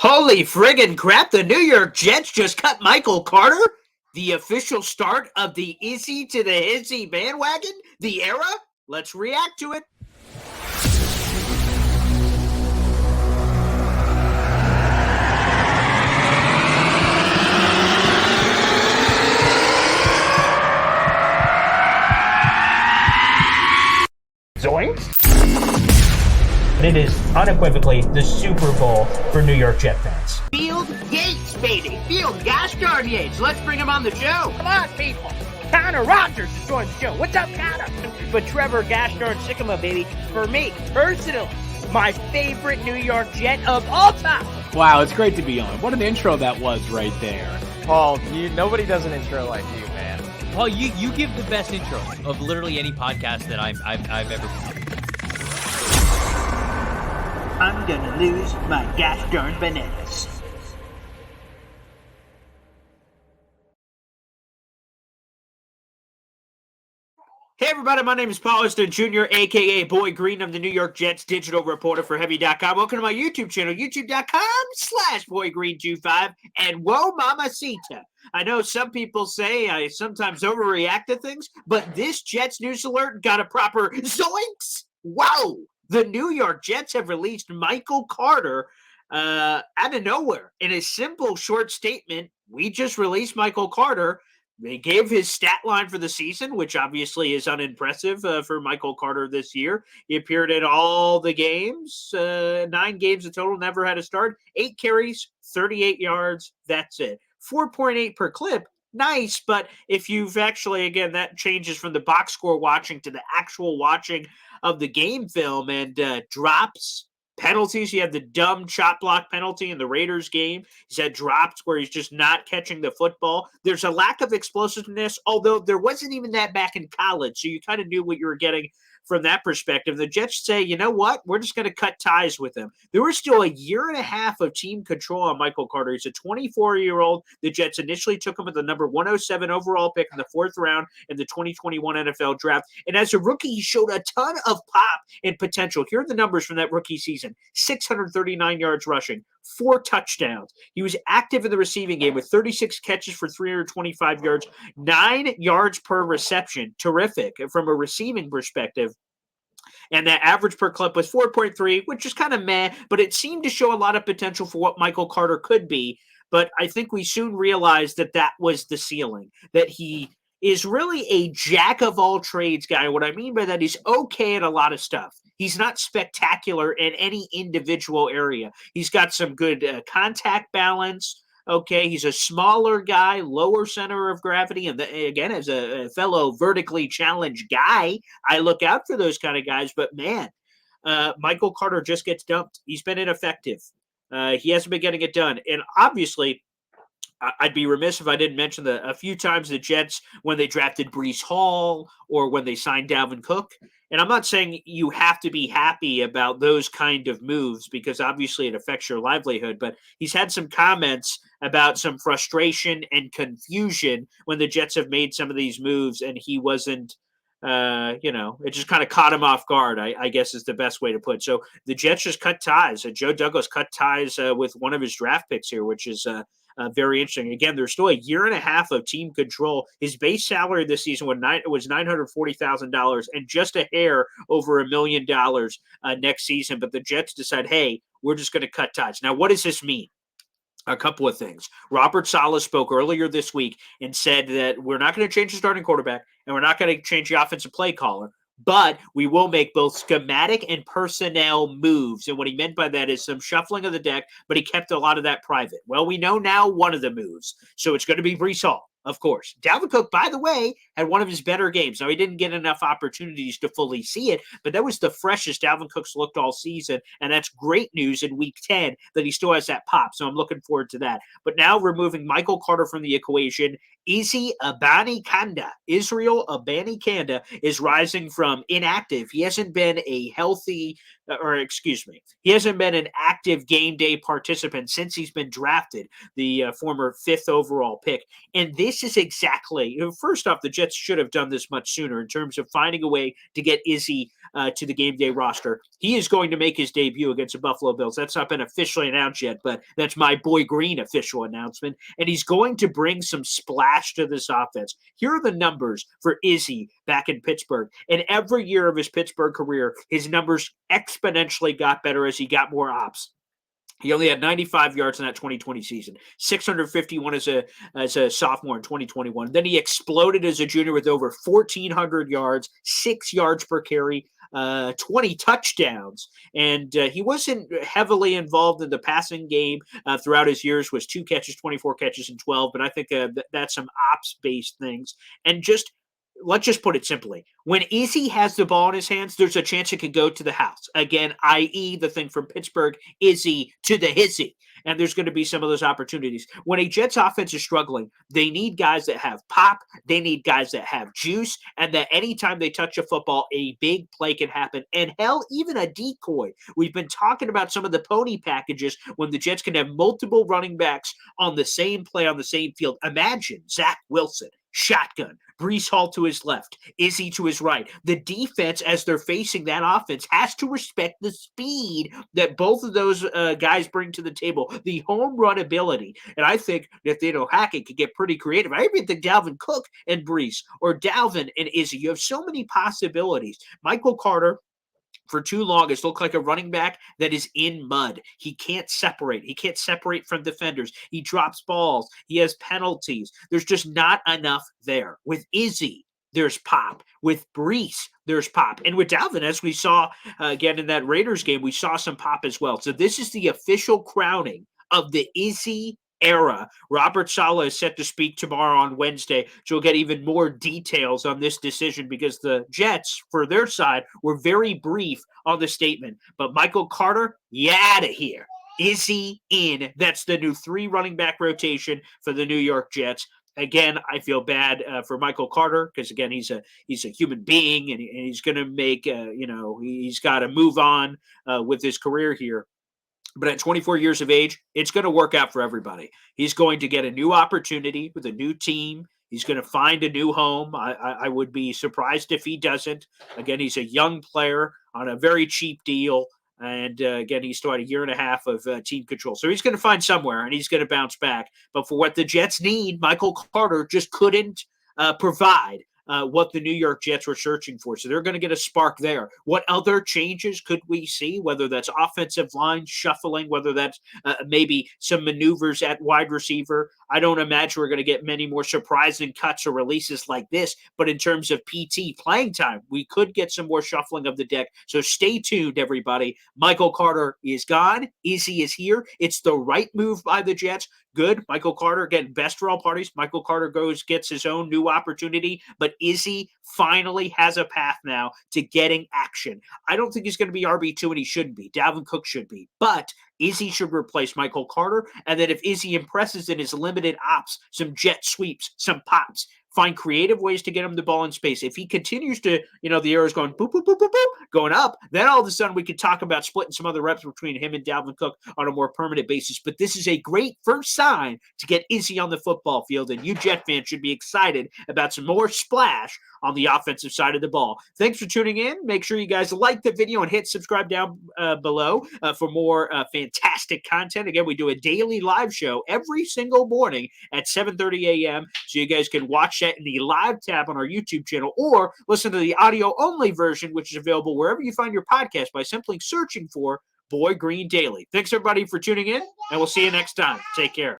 Holy friggin' crap, the New York Jets just cut Michael Carter? The official start of the Izzy to the Hizzy bandwagon? The era? Let's react to it. Zoinks! It is unequivocally the Super Bowl for New York Jet fans. Field Yates, baby. Field gosh darn Yates. Let's bring him on the show. Come on, people. Connor Rogers is joining the show. What's up, Connor? But Trevor gosh darn Sycamore, baby, for me, personally, my favorite New York Jet of all time. Wow, it's great to be on. What an intro that was right there. Paul, nobody does an intro like you, man. Paul, you give the best intro of literally any podcast that I've ever seen. I'm gonna lose my gosh darn bananas. Hey everybody, my name is Paul Austin Jr., a.k.a. Boy Green. I'm the New York Jets digital reporter for Heavy.com. Welcome to my YouTube channel, youtube.com/BoyGreen25. And whoa, mamacita. I know some people say I sometimes overreact to things, but this Jets news alert got a proper zoinks. Whoa! The New York Jets have released Michael Carter out of nowhere. In a simple, short statement, we just released Michael Carter. They gave his stat line for the season, which obviously is unimpressive for Michael Carter this year. He appeared in all the games, 9 games in total, never had a start, 8 carries, 38 yards. That's it. 4.8 per clip. Nice, but if you've actually, again, that changes from the box score watching to the actual watching of the game film, and drops, penalties. You have the dumb chop block penalty in the Raiders game. He's had drops where he's just not catching the football. There's a lack of explosiveness, although there wasn't even that back in college, so you kind of knew what you were getting from that perspective. The Jets say, you know what? We're just going to cut ties with him. There was still a year and a half of team control on Michael Carter. He's a 24-year-old. The Jets initially took him with the number 107 overall pick in the 4th round in the 2021 NFL draft. And as a rookie, he showed a ton of pop and potential. Here are the numbers from that rookie season. 639 yards rushing, 4 touchdowns. He was active in the receiving game with 36 catches for 325 yards, 9 yards per reception. Terrific from a receiving perspective. And that average per clip was 4.3, which is kind of meh, but it seemed to show a lot of potential for what Michael Carter could be. But I think we soon realized that that was the ceiling, that he is really a jack-of-all-trades guy. What I mean by that, he's okay at a lot of stuff. He's not spectacular in any individual area. He's got some good contact balance. Okay, he's a smaller guy, lower center of gravity. And again, as a fellow vertically challenged guy, I look out for those kind of guys. But man, Michael Carter just gets dumped. He's been ineffective. He hasn't been getting it done. And obviously, I'd be remiss if I didn't mention a few times the Jets, when they drafted Breece Hall or when they signed Dalvin Cook. And I'm not saying you have to be happy about those kind of moves because obviously it affects your livelihood, but he's had some comments about some frustration and confusion when the Jets have made some of these moves, and he wasn't, it just kind of caught him off guard, I guess is the best way to put it. So the Jets just cut ties. Joe Douglas cut ties with one of his draft picks here, which is very interesting. Again, there's still a year and a half of team control. His base salary this season was $940,000 and just a hair over $1 million next season. But the Jets decide, hey, we're just going to cut ties. Now, what does this mean? A couple of things. Robert Saleh spoke earlier this week and said that we're not going to change the starting quarterback and we're not going to change the offensive play caller, but we will make both schematic and personnel moves. And what he meant by that is some shuffling of the deck, but he kept a lot of that private. Well, we know now one of the moves. So it's going to be Breece Hall, of course. Dalvin Cook, by the way, had one of his better games. Now, he didn't get enough opportunities to fully see it, but that was the freshest Dalvin Cook's looked all season, and that's great news in Week 10 that he still has that pop, so I'm looking forward to that. But now removing Michael Carter from the equation, Israel Abanikanda is rising from inactive. He hasn't been he hasn't been an active game day participant since he's been drafted, the former 5th overall pick. And this is exactly, first off, the Jets should have done this much sooner in terms of finding a way to get Izzy to the game day roster. He is going to make his debut against the Buffalo Bills. That's not been officially announced yet, but that's my boy Green official announcement. And he's going to bring some splash to this offense. Here are the numbers for Izzy back in Pittsburgh. And every year of his Pittsburgh career, his numbers exponentially got better as he got more ops. He only had 95 yards in that 2020 season, 651 as a sophomore in 2021. Then he exploded as a junior with over 1,400 yards, 6 yards per carry, 20 touchdowns. And he wasn't heavily involved in the passing game throughout his years, was 2 catches, 24 catches, and 12. But I think that's some ops-based things. And let's just put it simply. When Izzy has the ball in his hands, there's a chance it could go to the house. Again, i.e. the thing from Pittsburgh, Izzy to the hizzy. And there's going to be some of those opportunities. When a Jets offense is struggling, they need guys that have pop. They need guys that have juice. And that anytime they touch a football, a big play can happen. And hell, even a decoy. We've been talking about some of the pony packages when the Jets can have multiple running backs on the same play on the same field. Imagine Zach Wilson, shotgun, Breece Hall to his left, Izzy to his right. The defense, as they're facing that offense, has to respect the speed that both of those guys bring to the table, the home run ability. And I think that Hackett could get pretty creative. I even think Dalvin Cook and Breece, or Dalvin and Izzy. You have so many possibilities. Michael Carter, for too long, has looked like a running back that is in mud. He can't separate. He can't separate from defenders. He drops balls. He has penalties. There's just not enough there. With Izzy, there's pop. With Breece, there's pop. And with Dalvin, as we saw again in that Raiders game, we saw some pop as well. So this is the official crowning of the Izzy era. Robert Saleh is set to speak tomorrow on Wednesday, so we'll get even more details on this decision because the Jets, for their side, were very brief on the statement. But Michael Carter, you out of here. Izzy in. That's the new 3 running back rotation for the New York Jets. Again, I feel bad for Michael Carter because, again, he's a human being and he's going to make, he's got to move on with his career here. But at 24 years of age, it's going to work out for everybody. He's going to get a new opportunity with a new team. He's going to find a new home. I would be surprised if he doesn't. Again, he's a young player on a very cheap deal. And again, he's still had a year and a half of team control. So he's going to find somewhere, and he's going to bounce back. But for what the Jets need, Michael Carter just couldn't provide what the New York Jets were searching for. So they're going to get a spark there. What other changes could we see, whether that's offensive line shuffling, whether that's maybe some maneuvers at wide receiver? I don't imagine we're going to get many more surprising cuts or releases like this, but in terms of PT playing time, we could get some more shuffling of the deck. So stay tuned, everybody. Michael Carter is gone. Izzy is here. It's the right move by the Jets. Good. Michael Carter, again, best for all parties. Michael Carter gets his own new opportunity, but Izzy finally has a path now to getting action. I don't think he's going to be RB2, and he shouldn't be. Dalvin Cook should be. But Izzy should replace Michael Carter, and then if Izzy impresses in his limited ops, some jet sweeps, some pops, find creative ways to get him the ball in space. If he continues to, the arrow's going boop, boop, boop, boop, boop, going up, then all of a sudden we could talk about splitting some other reps between him and Dalvin Cook on a more permanent basis. But this is a great first sign to get Izzy on the football field, and you Jet fans should be excited about some more splash on the offensive side of the ball. Thanks for tuning in. Make sure you guys like the video and hit subscribe down below for more fantastic content. Again, we do a daily live show every single morning at 7:30 a.m. So you guys can watch that in the live tab on our YouTube channel or listen to the audio-only version, which is available wherever you find your podcast by simply searching for Boy Green Daily. Thanks, everybody, for tuning in, and we'll see you next time. Take care.